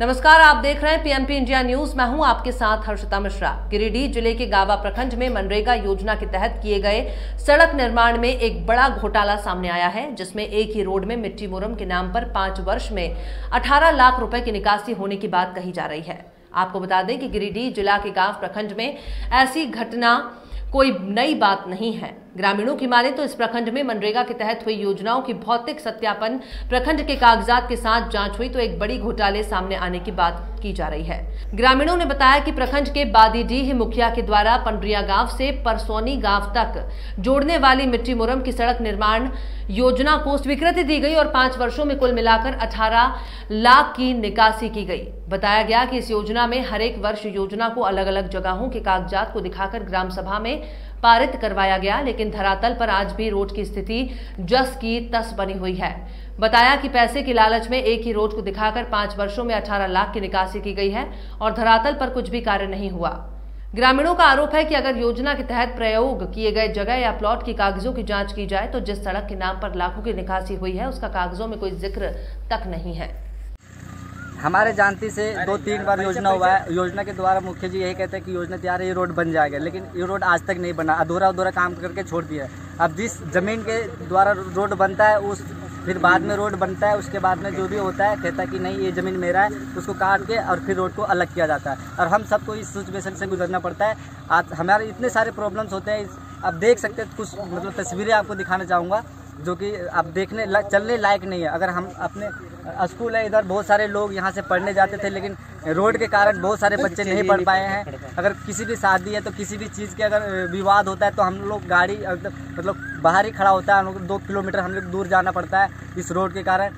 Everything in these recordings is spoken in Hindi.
नमस्कार, आप देख रहे हैं पीएमपी इंडिया न्यूज। मैं हूं आपके साथ हर्षिता मिश्रा। गिरिडीह जिले के गावा प्रखंड में मनरेगा योजना के तहत किए गए सड़क निर्माण में एक बड़ा घोटाला सामने आया है, जिसमें एक ही रोड में मिट्टी मुरम के नाम पर 5 वर्ष में 18 लाख रुपए की निकासी होने की बात कही जा रही है। आपको बता दें कि गिरिडीह जिला के गांव प्रखंड में ऐसी घटना कोई नई बात नहीं है। ग्रामीणों की माने तो इस प्रखंड में मनरेगा के तहत हुई योजनाओं की भौतिक सत्यापन प्रखंड के कागजात के साथ जांच हुई तो एक बड़ी घोटाले सामने आने की बात की जा रही है। ग्रामीणों ने बताया कि प्रखंड के बादीडीह मुखिया के द्वारा पंडरिया गांव से परसौनी गांव तक जोड़ने वाली मिट्टी मुरम की सड़क निर्माण योजना को स्वीकृति दी गई और 5 वर्षों में कुल मिलाकर 18 लाख की निकासी की गई। बताया गया कि इस योजना में हर एक वर्ष योजना को अलग अलग जगहों के कागजात को दिखाकर ग्राम सभा में पारित करवाया गया, लेकिन धरातल पर आज भी रोड की स्थिति जस की तस बनी हुई है। बताया कि पैसे की लालच में एक ही रोड को दिखाकर 5 वर्षों में 18 लाख की निकासी की गई है और धरातल पर कुछ भी कार्य नहीं हुआ। ग्रामीणों का आरोप है कि अगर योजना के तहत प्रयोग किए गए जगह या प्लॉट की कागजों की जांच की जाए तो जिस सड़क के नाम पर लाखों की निकासी हुई है उसका कागजों में कोई जिक्र तक नहीं है। हमारे जानती से 2-3 बार योजना हुआ है। योजना के द्वारा मुखिया जी यही कहते हैं कि योजना तैयार है, ये रोड बन जाएगा, लेकिन ये रोड आज तक नहीं बना, अधूरा काम करके छोड़ दिया है। अब जिस जमीन के द्वारा रोड बनता है उस फिर बाद में रोड बनता है, उसके बाद में जो भी होता है कहता है कि नहीं ये ज़मीन मेरा है, उसको काट के और फिर रोड को अलग किया जाता है और हम सबको इस सिचुएशन से गुजरना पड़ता है। आज हमारे इतने सारे प्रॉब्लम्स होते हैं। अब देख सकते हैं कुछ मतलब तस्वीरें आपको दिखाना चाहूँगा जो कि अब देखने चलने लायक नहीं है। अगर हम अपने स्कूल है, इधर बहुत सारे लोग यहाँ से पढ़ने जाते थे, लेकिन रोड के कारण बहुत सारे बच्चे नहीं पढ़ पाए हैं। अगर किसी भी शादी है तो किसी भी चीज़ के अगर विवाद होता है तो हम लोग गाड़ी मतलब बाहर ही खड़ा होता है, हम लोग 2 किलोमीटर हम लोग दूर जाना पड़ता है इस रोड के कारण।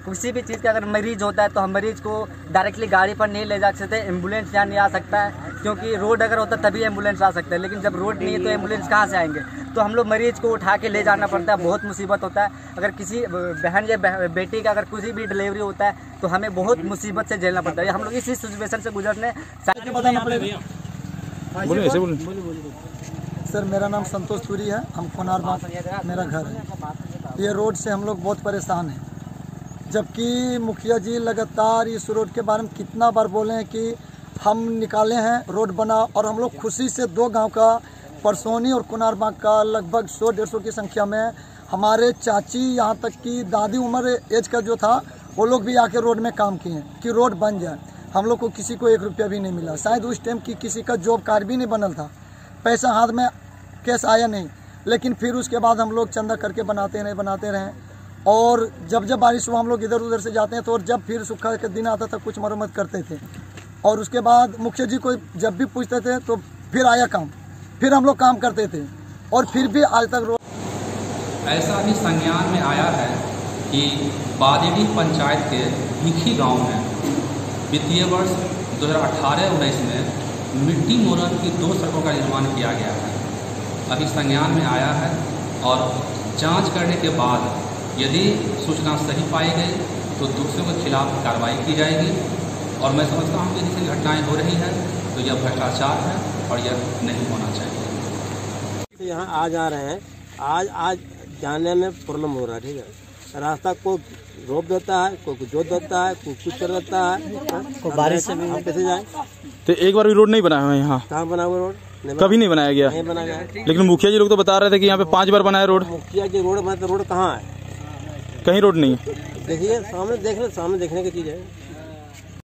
किसी भी चीज़ का अगर मरीज होता है तो हम मरीज को डायरेक्टली गाड़ी पर नहीं ले जा सकते, एम्बुलेंस यहाँ नहीं आ सकता है, क्योंकि रोड अगर होता तभी एम्बुलेंस आ सकता है, लेकिन जब रोड नहीं है तो एम्बुलेंस कहाँ से आएंगे। तो हम लोग मरीज को उठा के ले जाना पड़ता है, बहुत मुसीबत होता है। अगर किसी बहन या बेटी का अगर कुछ भी डिलीवरी होता है तो हमें बहुत मुसीबत से झेलना पड़ता है। हम लोग इसी सिचुएशन से गुजरने बताना पड़ेगा। सर, मेरा नाम संतोष पुरी है, हम कोनारबाग मेरा घर है। ये रोड से हम लोग बहुत परेशान हैं, जबकि मुखिया जी लगातार इस रोड के बारे में कितना बार बोले हैं कि हम निकाले हैं, रोड बना, और हम लोग खुशी से 2 गांव का परसौनी और कोनारबाग का लगभग 100-150 की संख्या में हमारे चाची यहाँ तक कि दादी उम्र एज का जो था वो लोग भी आके रोड में काम किए कि रोड बन जाए। हम लोग को किसी को 1 रुपया भी नहीं मिला। शायद उस टाइम की किसी का जॉब कार्ड भी नहीं बनल था, पैसा हाथ में कैश आया नहीं, लेकिन फिर उसके बाद हम लोग चंदा करके बनाते रहे। और जब बारिश हुआ हम लोग इधर उधर से जाते हैं तो जब फिर सूखा का दिन आता था कुछ मरम्मत करते थे, और उसके बाद मुखिया जी को जब भी पूछते थे तो फिर आया काम, फिर हम लोग काम करते थे, और फिर भी आज तक ऐसा भी संज्ञान में आया है कि बादीडीह पंचायत के भिखी गांव में वित्तीय वर्ष 2018-19 में मिट्टी मुरम की 2 सड़कों का निर्माण किया गया है। अभी संज्ञान में आया है और जांच करने के बाद यदि सूचना सही पाई गई तो दोषियों के खिलाफ कार्रवाई की जाएगी। और मैं समझता हूँ कि जितनी घटनाएँ हो रही हैं तो यह भ्रष्टाचार है और यह नहीं होना चाहिए। तो यहाँ आज आ रहे हैं, आज जाने में प्रॉब्लम हो रहा है। ठीक है, रास्ता को रोक देता है, कोई जोत देता है, कोई कुछ कर देता है, बारिश से भी हम कैसे जाए। तो एक बार भी रोड नहीं बनाया हुआ है यहाँ? कहाँ बना हुआ रोड? कभी नहीं बनाया गया? नहीं बनाया गया। लेकिन मुखिया जी लोग तो बता रहे थे कि यहाँ पे 5 बार बनाया रोड। मुखिया जी रोड बना तो रोड कहाँ है? कहीं रोड नहीं है। देखिए सामने देखने की चीज़ है।